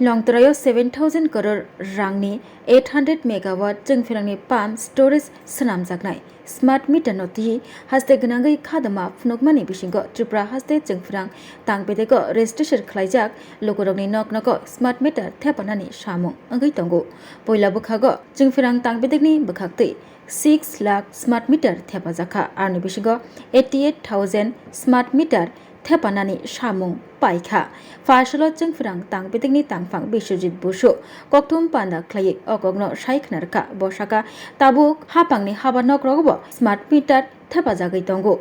लंगतरायाव 7,000 करोड़ रांनि 800 मेगावाट जोंफिरांनि pump storage सोनामजागनाय स्मार्ट मीटर नोटिहि हास्ते गोनाङै खादमा फुनुकमानि बिसिंगो त्रिपुरा हास्ते जोंफिरां तांबेदेगो रेजिस्ट्रेशन खालायजाक लोगोरंनि नक स्मार्ट मीटर थेपानानि सामुं ओंगै दंगो पयला बोखागो जोंफिरां तांबेदेगनि बोखाक्तै 6 लाख स्मार्ट मीटर थेपाजाखा आरनि बिसिंगो 88,000 स्मार्ट मीटर थेपानानि सामुं पाइखा फार्सलो जोंफिरां तांबेदेगनि तांफां बिश्वजित बसु कक्तुम पान्दा ख्लायै अकगनो साइखनारखा बसाका ताबुक हापांनि हाबा नक्रगबो स्मार्ट मीटर थेपाजागै दंगो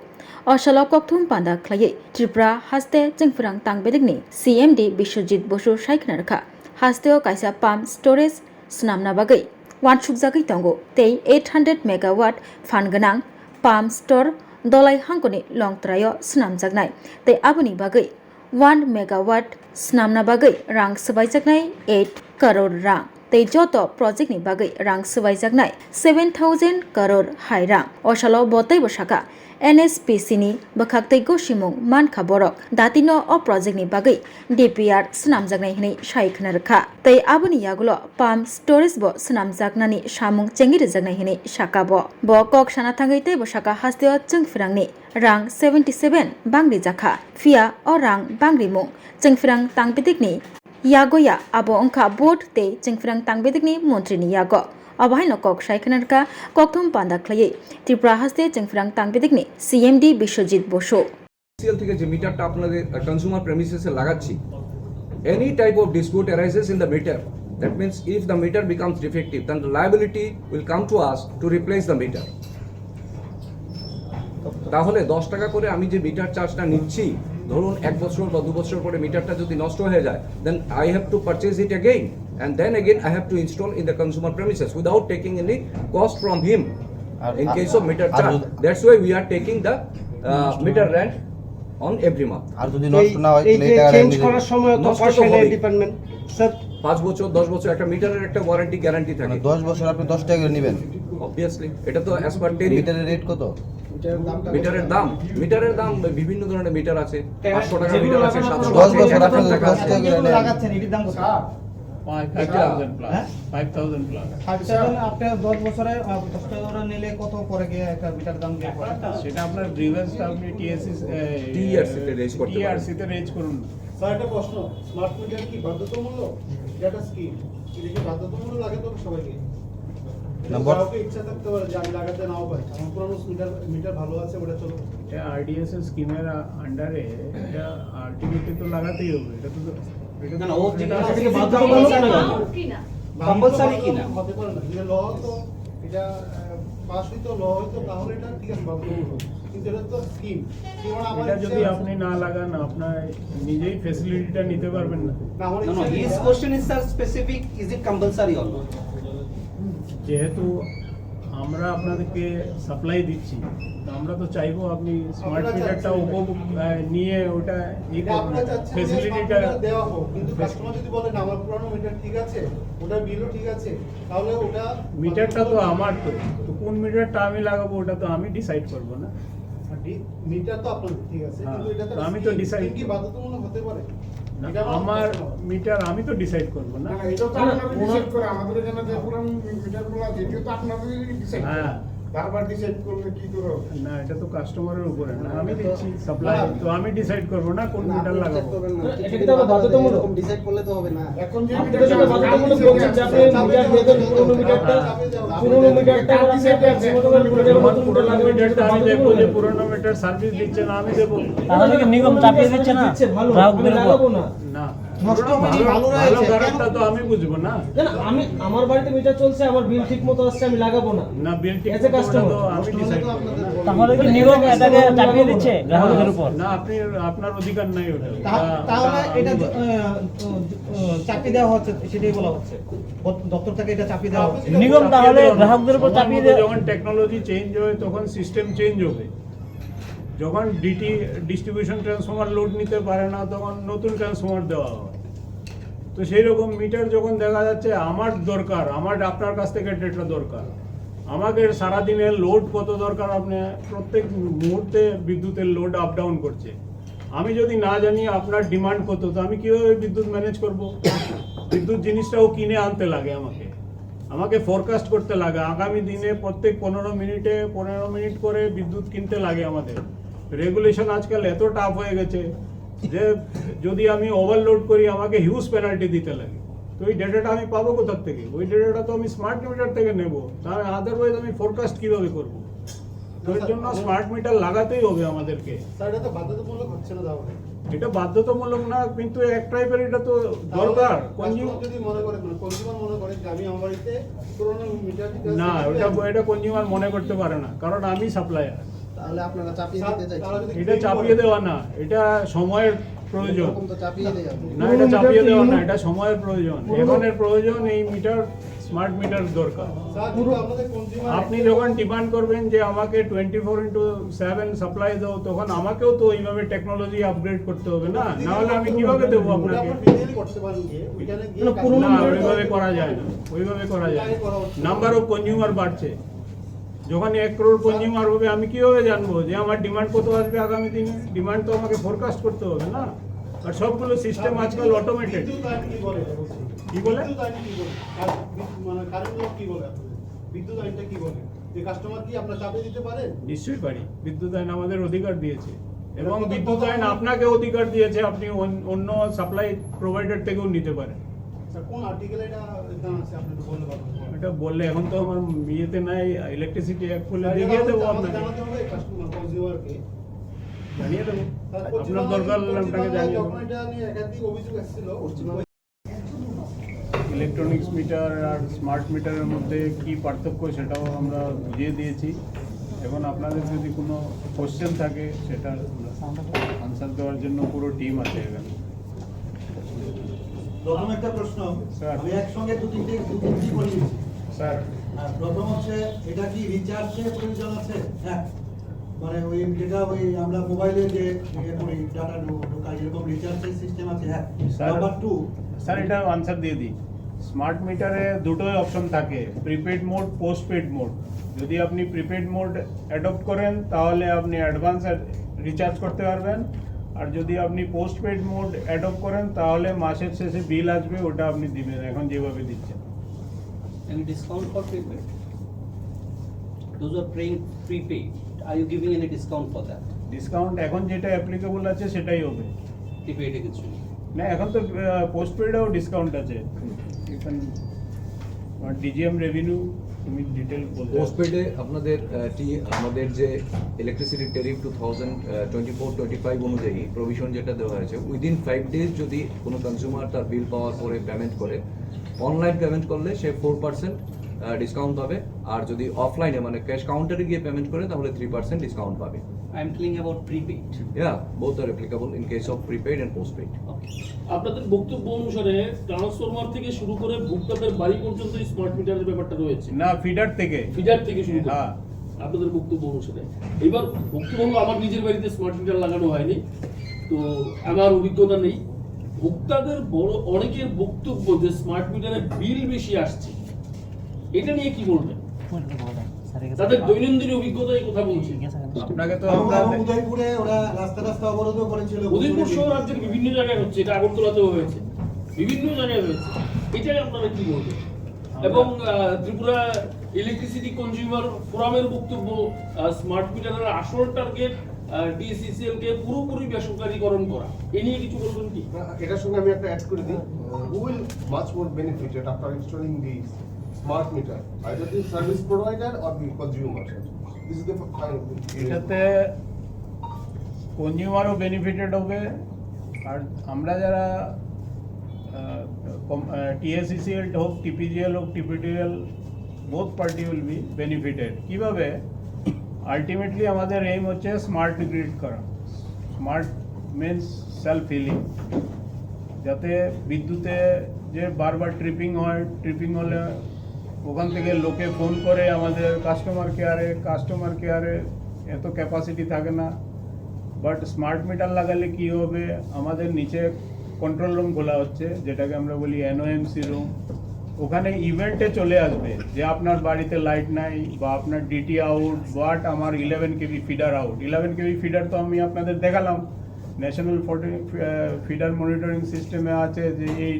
अशलो कक्तुम पान्दा ख्लायै त्रिपुरा हास्ते जोंफिरां तांबेदेगनि CMD बिश्वजित बसु साइखनारखा हास्तेओ काइसा पाम्प स्टोरेज सुनामना बागै वानसुकजागै दंगो तै 800 मेगावाट फानगोनां पाम्प स्टोर दलाय हांखोनि लंगतरायाव सुनामजागनाय तै आबुनि बागै 1 मेगावाट सुनामना बागै रां सोबायजागनाय 8 करोड़ रां तै जतो प्रोजेक्टनि बागै रां सोबायजागनाय 7,000 करोड़ हाय रां अशालो बतै बसाका NSPC नि बखाक्तै गसिमुं मानखा बरक दातिनो अ प्रोजेक्टनि बागै DPR सुनामजागनाय हनै साइखनारखा तै आबुनि यागुलो पाम्प स्टोरेज बो सुनामजागनानि सामुं चेंगिरजागनाय हनै साकाबो ब कक साना थाङै तै बसाका हास्तेओ जोंफिरांनि रां 77 बांग्रि जाखा फिया अ रां बांग्रि मुं जोंफिरां तांबेदेगनि यागोया आबो अंखा बोट तै जोंफिरां तांबेदेगनि मन्त्रिनि यागो अबहाय नकक साइखनारखा कक्तुम पान्दा ख्लायै त्रिपुरा हास्ते जोंफिरां तांबेदेगनि CMD बिश्वजित बसु থেকে যে মিটারটা আপনাদের কনজিউমার প্রেমিসেসে লাগাচ্ছি any type of dispute arises in the meter, that means if the meter becomes defective then the liability will come to us to replace the meter. তাহলে 10 টাকা করে আমি যে মিটার চার্জটা নিচ্ছি ধরুন 1 বছর বা 2 বছর পরে মিটারটা যদি নষ্ট হয়ে যায় then I have to purchase it again and then again I have to install in the consumer premises without taking any cost from him in case of meter charge. That's why we are taking the meter rent on every month. আর যদি নষ্ট না হয় এই যে change করার সময় তো পয়সা নেয় ডিপার্টমেন্ট স্যার 5 বছর 10 বছর একটা মিটারের একটা ওয়ারেন্টি গ্যারান্টি থাকে 10 বছর আপনি 10 টাকা করে নেবেন অবভিয়াসলি এটা তো অ্যাজ পার টেরি মিটারের রেট কত মিটারের দাম বিভিন্ন ধরনের মিটার আছে 500 টাকা মিটার আছে 700 10 বছর আপনি 10 টাকা করে লাগাচ্ছেন এটির দাম কত 5,000 প্লাস 5,000 প্লাস আচ্ছা আপনি 10 বছরে 10 টাকা করে নিলে কত পরে গিয়ে একটা মিটার দাম দিয়ে পড়ে সেটা আপনার গ্রিভেন্সটা আপনি TRC তে রেজ করতে পারেন TRC তে রেজ করুন স্যার একটা প্রশ্ন স্মার্ট মিটার কি বাধ্যতামূলক এটা স্কিম এটা কি বাধ্যতামূলক লাগে তো সবাইকে নাম্বার কাউকে ইচ্ছা থাকতে পারে যে আমি লাগাতে নাও পারি আমার পুরনো মিটার ভালো আছে ওটা চলো এটা RDS স্কিমের আন্ডারে এটা আলটিমেটলি তো লাগাতেই হবে এটা তো না না ও যেটা সেটাকে বাধ্যতামূলক না কম্পালসারি কি না হতে পারে না যে ল তো এটা পাস হইতো ল হইতো তাহলে এটা ঠিক আছে বাধ্যতামূলক কিন্তু এটা তো স্কিম এটা যদি আপনি না লাগান আপনার নিজেই ফ্যাসিলিটিটা নিতে পারবেন না No, his question is sir specific, is it compulsory or not? যেহেতু আমরা আপনাদেরকে সাপ্লাই দিচ্ছি তো আমরা তো চাইবো আপনি স্মার্ট মিটারটা উপভোগ নিয়ে ওটা এই আপনারা চাচ্ছেন ফ্যাসিলিটিটা দেওয়া হোক কিন্তু কাস্টমার যদি বলে না আমার পুরনো মিটার ঠিক আছে ওটা বিলও ঠিক আছে তাহলে ওটা মিটারটা তো আমার তো কোন মিটারটা আমি লাগাবো ওটা তো আমি ডিসাইড করব না মিটার তো আপনার ঠিক আছে হ্যাঁ, কিন্তু এটা তো আমি তো decide কি বাধ্যতামূলক হতে পারে না, এটা আমার মিটার আমি তো ডিসাইড করব না এটা তো আপনারা ডিসাইড করে আমাদের এখানে যে পুরান মিটারগুলো আছে এটিও তো আপনাদেরই ডিসাইড হ্যাঁ বারবার ডিসাইড করলে কি করে হবে? না এটা তো কাস্টমারের উপরে না আমি দিচ্ছি সাপ্লাই তো আমি ডিসাইড করব না কোন মিটার লাগাবো এটা তো বাধ্যতামূলক ডিসাইড করলে তো হবে না এখন যে আপনি যেটা বাধ্যতামূলক বলছেন যে আপনি মিটার দিয়ে দেন পুরনো মিটারটা ডিসাইড আছে পুরোনো মিটারটা আমি দেখবো যে পুরোনো মিটার সার্ভিস দিচ্ছে না আমি দেবো তাহলে কি নিগম চাপিয়ে দিচ্ছে না গ্রাহকদের উপর না নষ্ট হয়নি, ভালো ভালো রয়েছে। খারাপটা তো আমি বুঝবো না না আমি আমার বাড়িতে মিটার চলছে আমার বিল ঠিক মতো আসছে আমি লাগাবো না না বিল ঠিক As a customer, তো আমি ডিসাইড করব না তাহলে কি নিগম এটাকে চাপিয়ে দিচ্ছে গ্রাহকদের উপর না আপনি আপনার অধিকার নাই ওটা তাহলে এটা চাপিয়ে দেওয়া হচ্ছে সেটাই বলা হচ্ছে দপ্তর থেকে এটা চাপিয়ে দেওয়া হচ্ছে নিগম তাহলে গ্রাহকদের উপর চাপিয়ে দেয় যখন টেকনোলজি চেঞ্জ হয় তখন সিস্টেম চেঞ্জ হবে যখন ডিটি ডিস্ট্রিবিউশন ট্রান্সফরমার লোড নিতে পারে না তখন নতুন ট্রান্সফরমার দেওয়া হয় তো সেই রকম মিটার যখন দেখা যাচ্ছে আমার দরকার আমার আপনার কাছ থেকে ডেটা দরকার আমাকে সারাদিনের লোড কত দরকার আপনি প্রত্যেক মুহূর্তে বিদ্যুতের লোড আপ ডাউন করছে আমি যদি না জানি আপনার ডিমান্ড কত, তো আমি কিভাবে বিদ্যুৎ ম্যানেজ করব? বিদ্যুৎ জিনিসটাও কিনে আনতে লাগে আমাকে ফোরকাস্ট করতে লাগে। আগামী দিনে প্রত্যেক 15 মিনিট করে বিদ্যুৎ কিনতে লাগে আমাদের। রেগুলেশন আজকাল এত টাফ হয়ে গেছে যে যদি আমি ওভারলোড করি আমাকে হিউজ পেনাল্টি দিতে লাগে। তো ওই ডেটাটা আমি পাবো কোথার থেকে? ওই ডেটাটা তো আমি স্মার্ট মিটার থেকে নেব, তাহলে আদারওয়াইজ আমি ফোরকাস্ট কিভাবে করব? তো এর জন্য স্মার্ট মিটার লাগাতেই হবে আমাদেরকে। স্যার এটা তো বাধ্যতামূলক হচ্ছে না তাহলে? এটা বাধ্যতামূলক না, কিন্তু এক টাইপের এটা তো দরকার। Customer যদি মনে করে, কনজিউমার মনে করে যে আমি আমার বাড়িতে পুরোনো মিটার দিতে না, এটা কনজিউমার মনে করতে পারে না, কারণ আমি সাপ্লায়ার। তাহলে আপনারা চাপিয়ে দিতে চাইছেন। এটা চাপিয়ে দেওয়া না, এটা সময়ের প্রয়োজন। এরকম তো চাপিয়ে দেওয়া। না, এটা চাপিয়ে দেওয়া না, এটা সময়ের প্রয়োজন। এখনের প্রয়োজন এই মিটার, স্মার্ট মিটার দরকার। স্যার কিন্তু আমাদের কনজিউমার আপনি যখন ডিমান্ড করবেন যে আমাকে 24/7 সাপ্লাই দাও, তখন আমাকেও তো এইভাবে টেকনোলজি আপগ্রেড করতে হবে না, না হলে আমি কিভাবে দেবো আপনাকে? করতে পারেন গিয়ে ওইখানে গিয়ে না, ওইভাবে করা যায় না, ওইভাবে করা যায় না। নাম্বার অফ কনজিউমার বাড়ছে, যখন 1 crore কনজিউমার হবে আমি কিভাবে জানবো যে আমার ডিমান্ড কত আসবে আগামী দিনে? ডিমান্ড তো আমাকে ফোরকাস্ট করতে হবে না। আর সবগুলো সিস্টেম আজকাল অটোমেটেড। বিদ্যুৎ আইন কি বলে? কি বলে? বিদ্যুৎ আইন কি বলে? মানে কারেন্ট ল কি বলে আপনাদের? বিদ্যুৎ আইনটা কি বলে? যে কাস্টমার কি আপনারা চাপিয়ে দিতে পারেন? নিশ্চয়ই পারি। বিদ্যুৎ আইন আমাদের অধিকার দিয়েছে, এবং বিদ্যুৎ আইন আপনাকে অধিকার দিয়েছে আপনি অন্য সাপ্লাই প্রোভাইডার থেকেও নিতে পারেন। স্যার কোন আর্টিকেলে এটা দাম আছে আপনি একটু বলতে পারবেন? এটা বললে এখন তো আমার ইয়েতে নাই, ইলেকট্রিসিটি অ্যাক্ট খুলে দেখিয়ে দেবো আপনাকে, জানাতে হবে কাস্টমার কনজিউমারকে। জানিয়ে দেবো। আপনার দরকার হলে আপনাকে জানিয়ে দেবো। যখন এটা নিয়ে একাধিক অভিযোগ এসেছিল ইলেকট্রনিক্স মিটার আর স্মার্ট মিটারের মধ্যে কি পার্থক্য সেটাও আমরা বুঝিয়ে দিয়েছি। এখন আপনাদের যদি কোনো কোশ্চেন থাকে সেটা আনসার দেওয়ার জন্য পুরো টিম আছে এখানে। প্রথম একটা প্রশ্ন, স্যার। আমি একসঙ্গে দু তিনটি করে নিচ্ছি। স্যার, প্রথম হচ্ছে এটা কি রিচার্জের প্রয়োজন আছে? হ্যাঁ, মানে ওই যেটা ওই আমরা মোবাইলে যে ইয়ে করি ডাটা ঢোকাই, এরকম রিচার্জের সিস্টেম আছে? হ্যাঁ। স্যার। নাম্বার 2, স্যার এটা আনসার দিয়ে দিই। স্মার্ট মিটারে দুটোই অপশন থাকে, প্রিপেড মোড, পোস্টপেড মোড। যদি আপনি প্রিপেড মোড অ্যাডপ্ট করেন তাহলে আপনি অ্যাডভান্স রিচার্জ করতে পারবেন, আর যদি আপনি পোস্টপেড মোড অ্যাডপ্ট করেন তাহলে মাসের শেষে বিল আসবে, ওটা আপনি দিবেন এখন যেভাবে দিচ্ছেন। Any discount for prepaid? Those who are paying prepaid, are you giving any discount for that? Discount এখন যেটা অ্যাপ্লিকেবল আছে সেটাই হবে। Prepaid এ কিছু নেই। না, এখন তো পোস্টপেডেও ডিসকাউন্ট আছে। এখানে ডিজিএম রেভিনিউ তুমি ডিটেল বলতে। পোস্টপেডে আপনাদের আমাদের যে ইলেকট্রিসিটি টেরিফ 2024-25 অনুযায়ী প্রভিশন যেটা দেওয়া হয়েছে, উইদিন 5 days যদি কোনো কনজিউমার তার বিল পাওয়ার পরে পেমেন্ট করে, অনলাইন পেমেন্ট করলে সে 4% ডিসকাউন্ট পাবে, আর যদি অফলাইনে মানে ক্যাশ কাউন্টারে গিয়ে পেমেন্ট করে তাহলে 3% ডিসকাউন্ট পাবে। I am telling about prepaid. Yeah, both are applicable in case of prepaid and postpaid. Okay. আপনাদের বক্তব্য অনুসারে ট্রান্সফরমার থেকে শুরু করে ভোক্তাদের বাড়ি পর্যন্ত স্মার্ট মিটারের ব্যাপারটা রয়েছে, না, ফিডার থেকে। ফিডার থেকে শুরু করে। হ্যাঁ। আপনাদের বক্তব্য অনুসারে এবার বক্তব্য হলো আমার নিজের বাড়িতে স্মার্ট মিটার লাগানো হয়নি, তো আমার অভিজ্ঞতা নেই। ভোক্তাদের বড় অনেকের বক্তব্য যে স্মার্ট মিটারের বিল বেশি আসছে, এটা নিয়ে কি বলবেন? তাদের দৈনন্দিন অভিজ্ঞতায় কথা বলছি। আপনাকে তো উদয়পুরে ওরা রাস্তা অবরোধ করেছিল। উদয়পুর সহ রাজ্যের বিভিন্ন জায়গায় হচ্ছে, এটা আগরতলাতেও হয়েছে, বিভিন্ন জায়গায় হয়েছে। এটাই আপনারা কি বলবেন? এবং ত্রিপুরা ইলেকট্রিসিটি কনজিউমার ফোরামের বক্তব্য, স্মার্ট মিটারের আসল টার্গেট ডিএসসিসিএল কে পুরোপুরি বেসরকারীকরণ করা, এ নিয়ে কিছু বলবেন কি? এটার সঙ্গে আমি একটা অ্যাড করে দিই। Who will much more benefited after installing the smart meter? Either the service provider or the consumer. This is the final. এটাতে কনজিউমারও বেনিফিটেড হবে, আর আমরা যারা টিএসসিসিএল হোক, টিপিজিএল হোক, টিপিটিএল, both party will be benefited. কীভাবে? আলটিমেটলি আমাদের এইম হচ্ছে স্মার্ট গ্রিড করা। স্মার্ট মিনস সেলফ হিলিং, যাতে বিদ্যুতে যে বারবার ট্রিপিং হয়, ট্রিপিং হলে ওখান থেকে লোকে ফোন করে আমাদের কাস্টমার কেয়ারে এত ক্যাপাসিটি থাকে না। বাট স্মার্ট মিটার লাগালে কি হবে, আমাদের নিচে কন্ট্রোল রুম খোলা হচ্ছে, যেটাকে আমরা বলি এনওএমসি রুম। ওখানে ইভেন্টে চলে আসবে যে আপনার বাড়িতে লাইট নাই বা আপনার ডিটি আউট, বাট আমার 11 কেবি ফিডার আউট। 11 কেবি ফিডার তো আমি আপনাদের দেখালাম, ন্যাশনাল ফিডার মনিটরিং সিস্টেমে আছে যে এই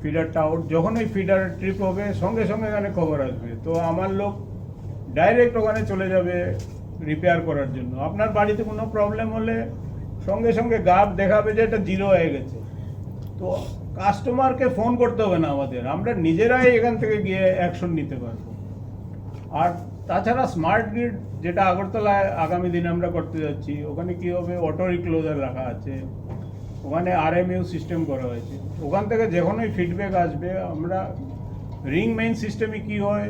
ফিডারটা আউট, যখন ওই ফিডার ট্রিপ হবে সঙ্গে সঙ্গে এখানে খবর আসবে, তো আমার লোক ডাইরেক্ট ওখানে চলে যাবে রিপেয়ার করার জন্য। আপনার বাড়িতে কোনো প্রবলেম হলে সঙ্গে সঙ্গে গ্রাফ দেখাবে যে এটা জিরো হয়ে গেছে, তো কাস্টমারকে ফোন করতে হবে না আমাদের, আমরা নিজেরাই এখান থেকে গিয়ে অ্যাকশন নিতে পারবো। আর তাছাড়া স্মার্ট গ্রিড যেটা আগরতলায় আগামী দিনে আমরা করতে যাচ্ছি, ওখানে কি হবে, অটো রিক্লোজার রাখা আছে, ওখানে RMU সিস্টেম করা হয়েছে, ওখান থেকে যখনই ফিডব্যাক আসবে আমরা রিং মেইন সিস্টেমে কি হয়,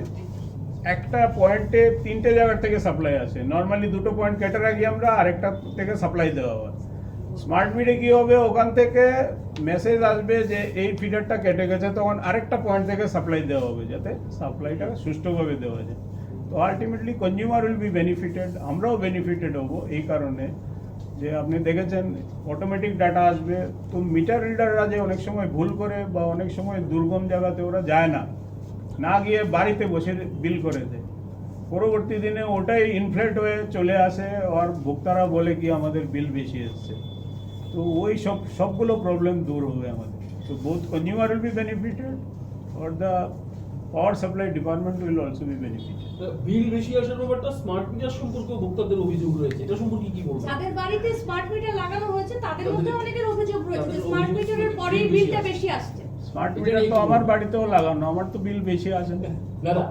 একটা পয়েন্টে 3টে জায়গার থেকে সাপ্লাই আসে, নর্মালি 2টো পয়েন্ট কেটে রাখি আমরা, আরেকটা থেকে সাপ্লাই দেওয়া হয়। স্মার্ট মিডে কি হবে, ওখান থেকে মেসেজ আসবে যে এই ফিডারটা কেটে গেছে, তখন আরেকটা পয়েন্ট থেকে সাপ্লাই দেওয়া হবে, যাতে সাপ্লাইটা সুষ্ঠুভাবে দেওয়া যায়। তো ultimately consumer will be benefited, আমরাও বেনিফিটেড হবো এই কারণে যে আপনি দেখেছেন অটোমেটিক ডাটা আসবে, তো মিটার রিডাররা যে অনেক সময় ভুল করে বা অনেক সময় দুর্গম জায়গাতে ওরা যায় না, না গিয়ে বাড়িতে বসে বিল করে দেয়, পরবর্তী দিনে ওটাই ইনফ্লেট হয়ে চলে আসে আর ভোক্তারা বলে কি আমাদের বিল বেশি এসছে, তো ওই সবগুলো প্রবলেম দূর হবে আমাদের। তো both consumer will be benefited আর the power supply department will also be benefited. Bill বেশি আসার ব্যাপারটা স্মার্ট মিটার সম্পর্কে ভোক্তাদের অভিযোগ রয়েছে, এটা সম্পর্কে কি বলবেন? যাদের বাড়িতে স্মার্ট মিটার লাগানো হয়েছে তাদের মধ্যে তাদের- অনেকের অভিযোগ রয়েছে যে তাদের স্মার্ট অভিযোগ মিটারের বিল পরেই বেশি বিলটা আসছে। বেশি আসছে। স্মার্ট এটা মিটার নিয়ে তো কি আমার বলবেন? বাড়িতেও লাগানো, আমার তো বিল বেশি আসে না। দাদা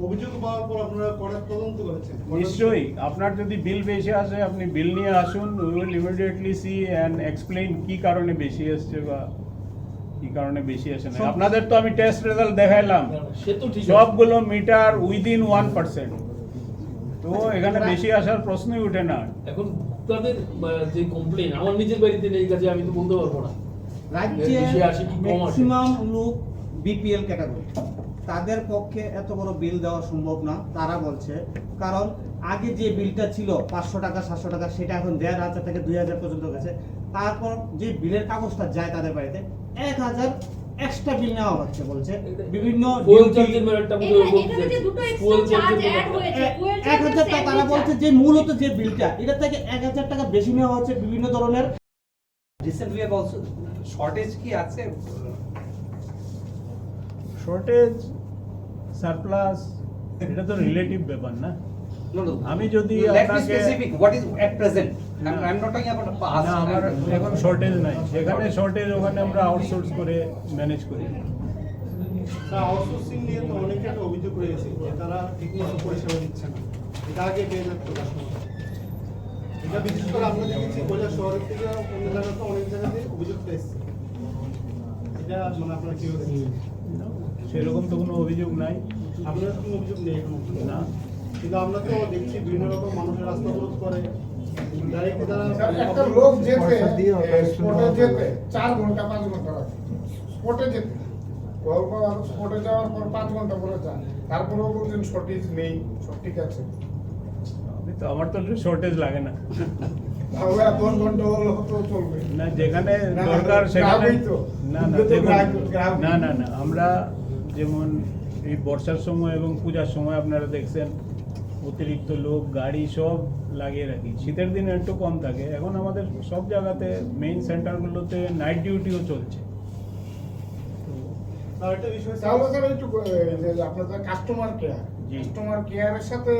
অভিযোগ পাওয়ার পর আপনারা করার তদন্ত করেছেন? নিশ্চয়ই, আপনার যদি বিল বেশি আসে আপনি বিল নিয়ে আসুন, we will immediately see and explain কি কারণে বেশি আসছে বা কি কারণে বেশি আসে না। আপনাদের তো আমি টেস্ট রেজাল্ট দেখাইলাম, সে তো ঠিক আছে। সবগুলো মিটার উইদিন 1%, তো এখানে বেশি আসার প্রশ্নই উঠে না। এখন ভোক্তাদের যে কমপ্লেন, আমার নিজের বাড়িতে নেই কাজে আমি তো বলতে পারবো না রাজ্যে বেশি আসে কি কম আসে। ম্যাক্সিমাম লোক BPL ক্যাটাগরি, তাদের পক্ষে এত বড় বিল দেওয়া সম্ভব না তারা বলছে, কারণ আগে যে বিলটা ছিল 500 টাকা 700 টাকা সেটা এখন 1500 থেকে 2000 পর্যন্ত গেছে, তারপর যে বিলের কাগজটা যায় তাদের বাড়িতে 1000 এক্সট্রা বিল নেওয়া হচ্ছে বলছে, বিভিন্ন ফুয়েল চার্জের মেটারটা এখানে যে দুটো এক্সট্রা চার্জ অ্যাড হয়েছে ফুয়েল 1000 টাকা তারা বলছে যে মূলত যে বিলটা এটা থেকে 1000 টাকা বেশি নেওয়া হচ্ছে বিভিন্ন ধরনের। Recently we have also shortage কি আছে? শর্টেজ সারপ্লাস এটা তো রিলেটিভ ব্যাপার না। No, no. আমি যদি Let me আপনাকে specific. What is at present? No. I'm not talking about the past. না, আমার এখন শর্টেজ নাই, যেখানে শর্টেজ ওখানে আমরা আউটসোর্স করে ম্যানেজ করি। আউটসোর্সিং নিয়ে তো অনেকে একটা অভিযোগ রয়েছে যে তারা ঠিকমতো পরিষেবা দিচ্ছে না, এটা আগে পেয়ে যেত কাস্টমার। এটা বিশেষ করে আমরা দেখেছি কৈলাস শহরের থেকে অন্য জায়গাতে অনেক জায়গাতে অভিযোগটা এসছে, এটা মানে আপনারা কি দেখছেন? সেরকম তো কোনো অভিযোগ নাই। আপনার কোনো অভিযোগ নেই এখন? না, কিন্তু আমরা তো দেখছি বিভিন্ন রকম মানুষের রাস্তা অবরোধ করে, ডাইরেক্ট তারা একটা লোক যেতে স্পটে যেতে 4 ঘন্টা 5 ঘন্টা লাগে স্পটে যেতে, স্পটে যাওয়ার পর 5 ঘন্টা পরে যায়, তারপরেও বলছেন শর্টেজ নেই, সব ঠিক আছে। আমি তো আমার তো শর্টেজ লাগে না। তাহলে 10 ঘন্টা হলো তো চলবে না, যেখানে না, দরকার সেখানে গ্রাহকই তো। না না কিন্তু তো দেখুন, গ্রাহক। না না না, আমরা যেমন এই বর্ষার সময় এবং পূজার সময় আপনারা দেখছেন অতিরিক্ত লোক গাড়ি সব লাগিয়ে রাখি, শীতের দিনে একটু কম থাকে। এখন আমাদের সব জায়গাতে মেইন সেন্টারগুলোতে নাইট ডিউটিও চলছে। আর একটা বিষয় তাহলে স্যার একটু যে আপনাদের কাস্টমার কেয়ার, জি। কাস্টমার কেয়ারের সাথে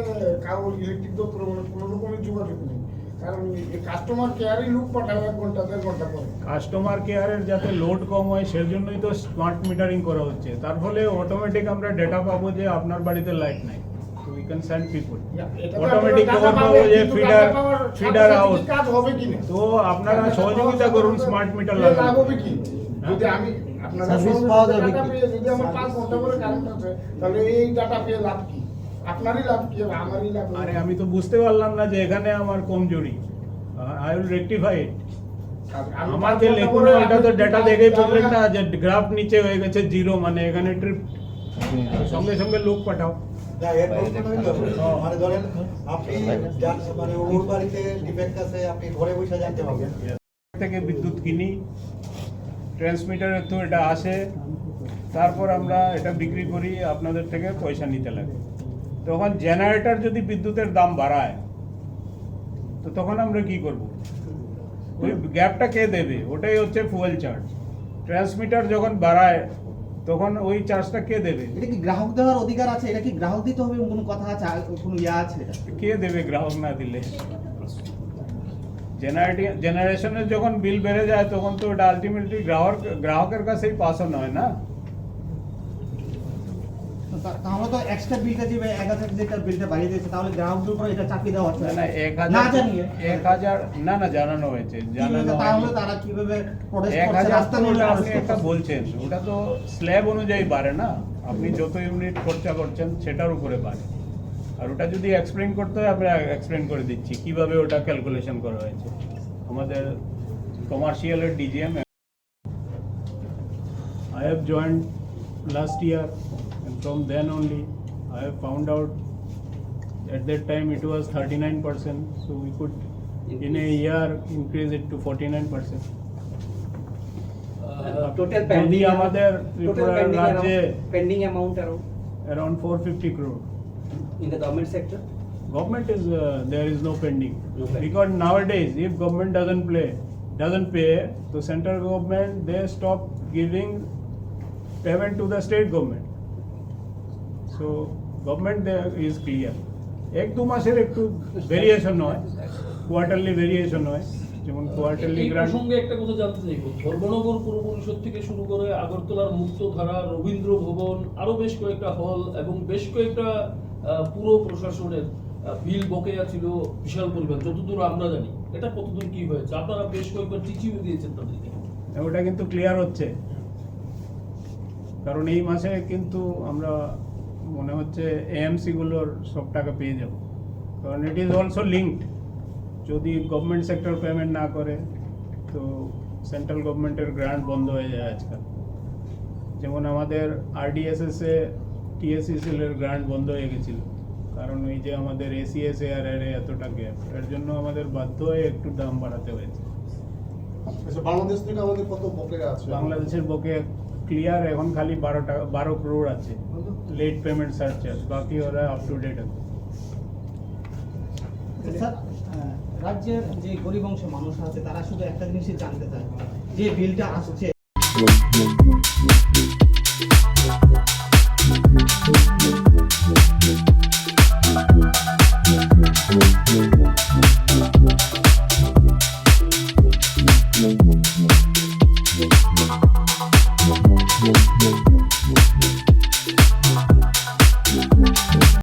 কারো ইলেকট্রিক দপ্তর কোনো রকমের যোগাযোগ নেই, কারণ কাস্টমার কেয়ারই লোক পাঠাবে 1 ঘন্টা 1.5 ঘন্টা পরে। কাস্টমার কেয়ারের যাতে লোড কম হয় সেজন্যই তো স্মার্ট মিটারিং করা হচ্ছে, তার ফলে অটোমেটিক আমরা ডেটা পাবো যে আপনার বাড়িতে লাইট নাই, তো উই ক্যান সেন্ড পিপল এটা তো অটোমেটিক আপনারা খবর data পাবো পাবেন, যে কিন্তু ফিডার data পাওয়ার সাথে ফিডার সাথে আউট। কি কাজ হবে কিনা, তো আপনারা সহযোগিতা করুন স্মার্ট মিটার লাভ লাগান। হবে কি? যদি আমি আপনারা Service সর্বশেষ পাওয়া যাবে data কি? পেয়ে যদি আমার 5 ঘন্টা পরে কারেন্ট আছে, তাহলে এই ডাটা পেয়ে লাভ কি? আপনারই লাভ কি হবে? আমারই লাভ হবে। আরে আমি তো বুঝতে পারলাম না যে এখানে আমার কমজোরি, আই উইল রেকটিফাই ইট। আমি আমার 5 যে ঘন্টা লেখুন পরে এটা তো আপনি ডেটা কাজ দেখেই করতে হবে বললেন না। না যে গ্রাফ নিচে হয়ে গেছে জিরো, মানে এখানে ট্রিপ, সঙ্গে সঙ্গে লোক পাঠাও। না, এর প্রশ্নটা হলো, মানে ধরেন আপনি মানে ওর বাড়িতে ডিফেক্ট আছে, আপনি ঘরে বসে জানতে পারবেন। থেকে বিদ্যুৎ কিনি, ট্রান্সমিটারের তো এটা আসে, তারপর আমরা এটা বিক্রি করি, আপনাদের থেকে পয়সা নিতে লাগে। তখন জেনারেটর যদি বিদ্যুতের দাম বাড়ায় তো তখন আমরা কি করব? ওই গ্যাপটা কে দেবে? ওটাই হচ্ছে ফুয়েল চার্জ। ট্রান্সমিটার যখন বাড়ায় তখন ওই চার্জটা কে দেবে? এটা কি গ্রাহক দেওয়ার অধিকার আছে? এটা কি গ্রাহক দিতে হবে কোনো কথা আছে, কোনো ইয়া আছে এটা? কে দেবে গ্রাহক না দিলে? জেনারেশনের যখন বিল বেড়ে যায় তখন তো ওটা আলটিমেটলি গ্রাহকের কাছেই পাস অন হয় না। তাহলে তো এক্সট্রা বিলটা যে 1000 যেটা বিলটা বাড়িয়ে দিয়েছে, তাহলে গ্রাহকদের উপর এটা চাপিয়ে দেওয়া হচ্ছে না না, 1000 না জানিয়ে 1000 না না জানানো হয়েছে, জানানো তাহলে হয়নি। তারা কিভাবে প্রোটেস্ট করছে, 1000 রাস্তা তো নিয়ে ওটা প্রোটেস্ট আপনি একটা করছে? বলছেন, ওটা তো স্ল্যাব অনুযায়ী বাড়ে না, আপনি যত ইউনিট খরচা করছেন সেটার উপরে বাড়ে। আর ওটা যদি এক্সপ্লেইন করতে হয় আমরা এক্সপ্লেইন করে দিচ্ছি কিভাবে ওটা ক্যালকুলেশন করা হয়েছে। আমাদের কমার্শিয়ালের DGM I have joined last year, and from then only I have found out at that time it was 39%, so we could in a year increase it to 49%. Total যদি pending আমাদের ত্রিপুরা রাজ্যে pending amount around 450 crore. in the government sector. Government is there is no pending, No pending. because nowadays if government doesn't pay, the central government they stop giving payment to the state government. So government there is clear. এক দু মাসের একটু variation হয়, quarterly variation হয়, যেমন quarterly এই grant. প্রসঙ্গে একটা কথা জানতে চাইব, ধর্মনগর পৌর পরিষদ থেকে শুরু করে আগরতলার মুক্তধারা, রবীন্দ্র ভবন, আরো বেশ কয়েকটা হল এবং বেশ কয়েকটা পুর প্রশাসনের বিল বকেয়া ছিল বিশাল পরিমাণ, যতদূর আমরা জানি। এটা কতদূর কি হয়েছে? আপনারা বেশ কয়েকবার চিঠিও দিয়েছেন তাদেরকে। ওটা কিন্তু ক্লিয়ার হচ্ছে, কারণ এই মাসে কিন্তু আমরা মনে হচ্ছে এএমসি গুলোর সব টাকা পেয়ে যাব, কারণ ইট ইজ অলসো লিঙ্কড। যদি গভর্নমেন্ট সেক্টর পেমেন্ট না করে তো সেন্ট্রাল গভর্নমেন্টের গ্রান্ট বন্ধ হয়ে যায় আজকাল। যেমন আমাদের আরডিএসএস এ টিএসসিসিএল এর গ্রান্ট বন্ধ হয়ে গেছিল, কারণ ওই যে আমাদের এসিএস এর এতটা গ্যাপ, এর জন্য আমাদের বাধ্য হয়ে একটু দাম বাড়াতে হয়েছে। আচ্ছা, বাংলাদেশ থেকে আমাদের কত বকেয়া আছে? বাংলাদেশের বকে ক্লিয়ার এখন খালি 12 crore আছে লেট পেমেন্ট সারচার্জ, বাকি ওরা আপ টু ডেট আছে। স্যার, রাজ্যের যে গরিব অংশ মানুষ আছে তারা শুধু একটা জিনিসই জানতে চায়, যে বিলটা আসছে